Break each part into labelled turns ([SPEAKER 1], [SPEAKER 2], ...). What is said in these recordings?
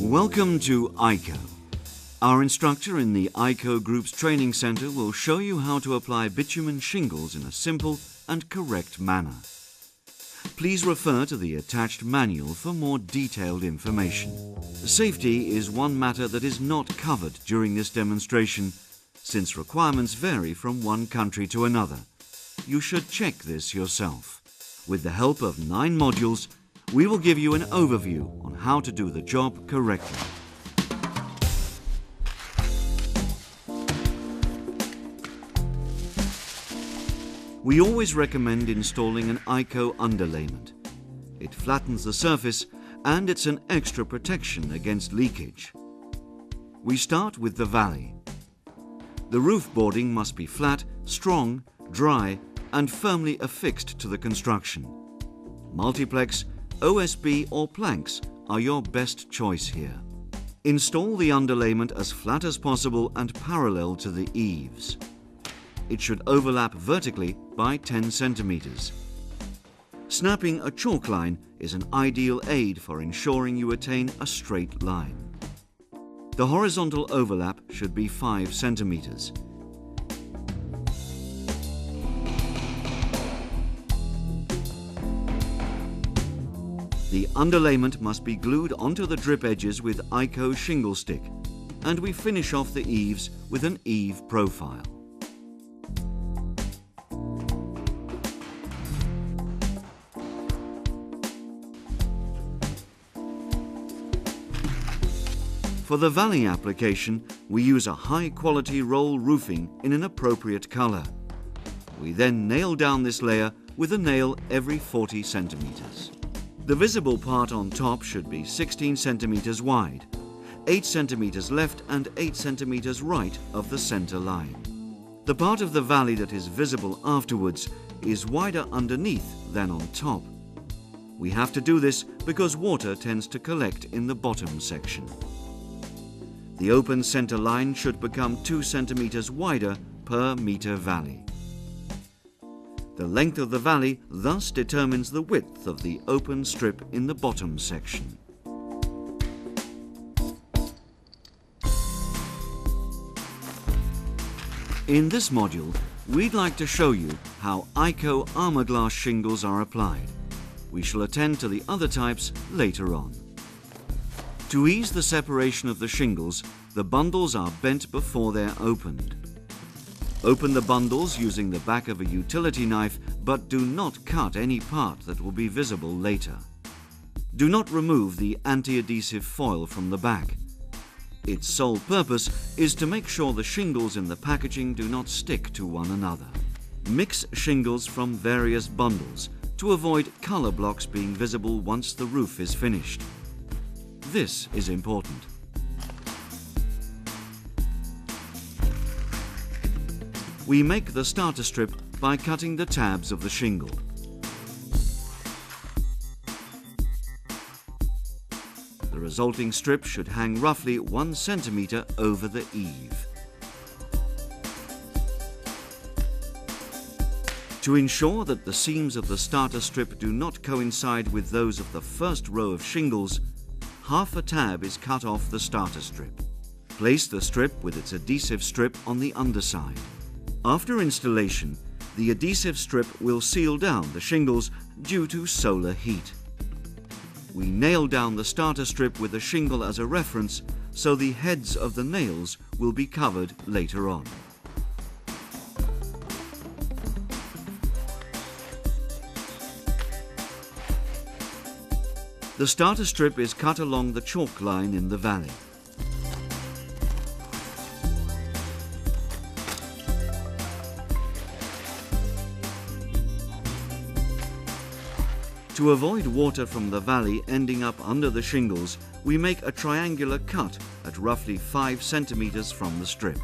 [SPEAKER 1] Welcome to ICO. Our instructor in the ICO Group's training center will show you how to apply bitumen shingles in a simple and correct manner. Please refer to the attached manual for more detailed information. Safety is one matter that is not covered during this demonstration, since requirements vary from one country to another. You should check this yourself. With the help of 9 modules, we will give you an overview on how to do the job correctly. We always recommend installing an ICO underlayment. It flattens the surface and it's an extra protection against leakage. We start with the valley. The roof boarding must be flat, strong, dry and firmly affixed to the construction. Multiplex, OSB or planks are your best choice here. Install the underlayment as flat as possible and parallel to the eaves. It should overlap vertically by 10 centimeters. Snapping a chalk line is an ideal aid for ensuring you attain a straight line. The horizontal overlap should be 5 centimeters. The underlayment must be glued onto the drip edges with ICO shingle stick, and we finish off the eaves with an eave profile. For the valley application, we use a high-quality roll roofing in an appropriate color. We then nail down this layer with a nail every 40 centimeters. The visible part on top should be 16 centimeters wide, 8 centimeters left and 8 centimeters right of the center line. The part of the valley that is visible afterwards is wider underneath than on top. We have to do this because water tends to collect in the bottom section. The open center line should become 2 centimeters wider per meter valley. The length of the valley thus determines the width of the open strip in the bottom section. In this module, we'd like to show you how ICO armor glass shingles are applied. We shall attend to the other types later on. To ease the separation of the shingles, the bundles are bent before they're opened. Open the bundles using the back of a utility knife, but do not cut any part that will be visible later. Do not remove the anti-adhesive foil from the back. Its sole purpose is to make sure the shingles in the packaging do not stick to one another. Mix shingles from various bundles to avoid color blocks being visible once the roof is finished. This is important. We make the starter strip by cutting the tabs of the shingle. The resulting strip should hang roughly 1 centimeter over the eave. To ensure that the seams of the starter strip do not coincide with those of the first row of shingles, half a tab is cut off the starter strip. Place the strip with its adhesive strip on the underside. After installation, the adhesive strip will seal down the shingles due to solar heat. We nail down the starter strip with the shingle as a reference, so the heads of the nails will be covered later on. The starter strip is cut along the chalk line in the valley. To avoid water from the valley ending up under the shingles, we make a triangular cut at roughly 5 centimeters from the strip.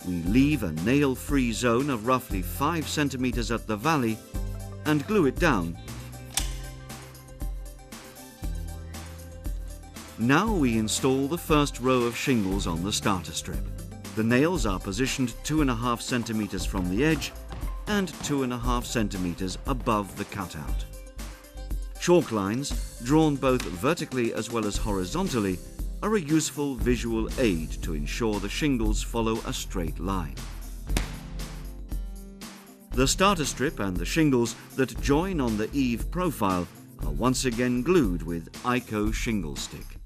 [SPEAKER 1] We leave a nail-free zone of roughly 5 centimeters at the valley and glue it down. Now we install the first row of shingles on the starter strip. The nails are positioned 2.5 centimeters from the edge and 2.5 centimeters above the cutout. Chalk lines, drawn both vertically as well as horizontally, are a useful visual aid to ensure the shingles follow a straight line. The starter strip and the shingles that join on the eave profile are once again glued with ICO shingle stick.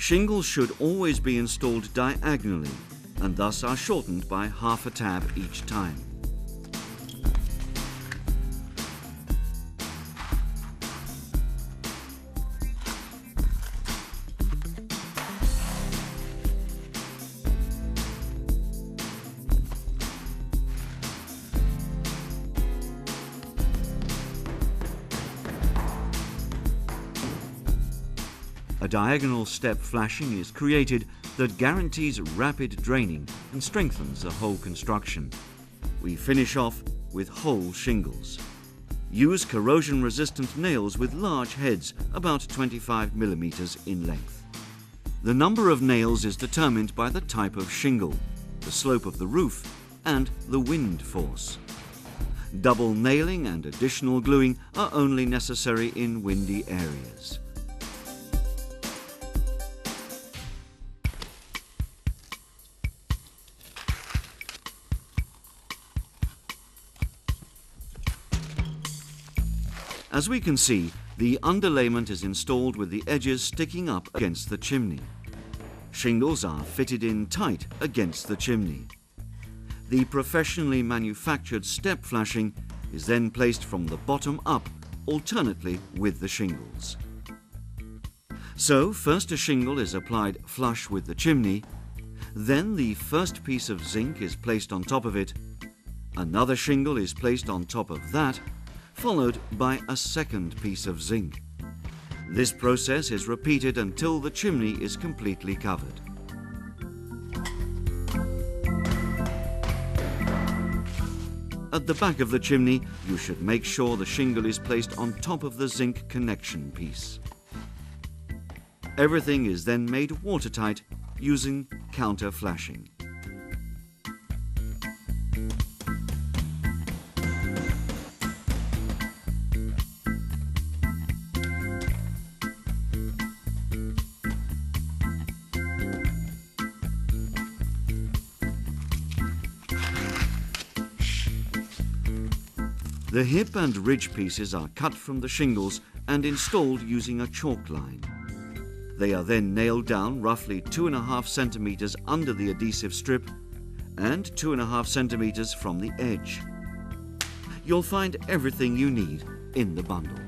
[SPEAKER 1] Shingles should always be installed diagonally and thus are shortened by half a tab each time. A diagonal step flashing is created that guarantees rapid draining and strengthens the whole construction. We finish off with whole shingles. Use corrosion-resistant nails with large heads about 25 mm in length. The number of nails is determined by the type of shingle, the slope of the roof, and the wind force. Double nailing and additional gluing are only necessary in windy areas. As we can see, the underlayment is installed with the edges sticking up against the chimney. Shingles are fitted in tight against the chimney. The professionally manufactured step flashing is then placed from the bottom up, alternately with the shingles. So first a shingle is applied flush with the chimney, then the first piece of zinc is placed on top of it, another shingle is placed on top of that, followed by a second piece of zinc. This process is repeated until the chimney is completely covered. At the back of the chimney, you should make sure the shingle is placed on top of the zinc connection piece. Everything is then made watertight using counter flashing. The hip and ridge pieces are cut from the shingles and installed using a chalk line. They are then nailed down roughly 2.5 centimeters under the adhesive strip and 2.5 centimeters from the edge. You'll find everything you need in the bundle.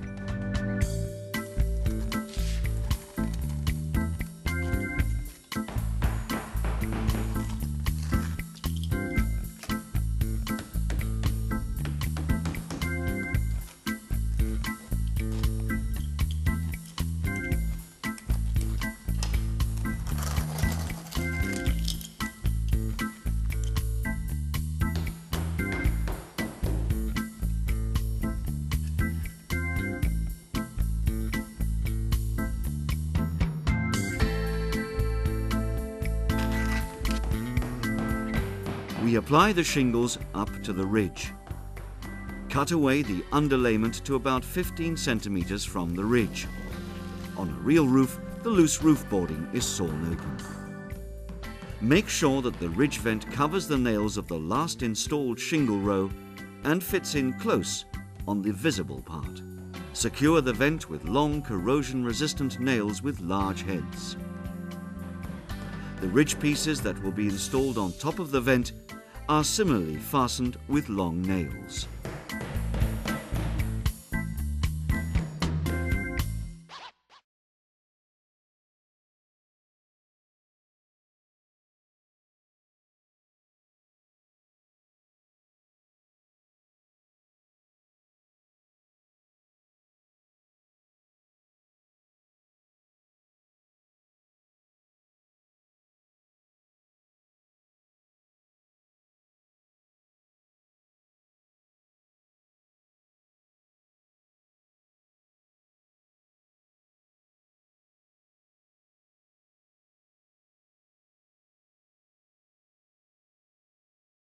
[SPEAKER 1] We apply the shingles up to the ridge. Cut away the underlayment to about 15 centimeters from the ridge. On a real roof, the loose roof boarding is sawn open. Make sure that the ridge vent covers the nails of the last installed shingle row and fits in close on the visible part. Secure the vent with long corrosion-resistant nails with large heads. The ridge pieces that will be installed on top of the vent are similarly fastened with long nails.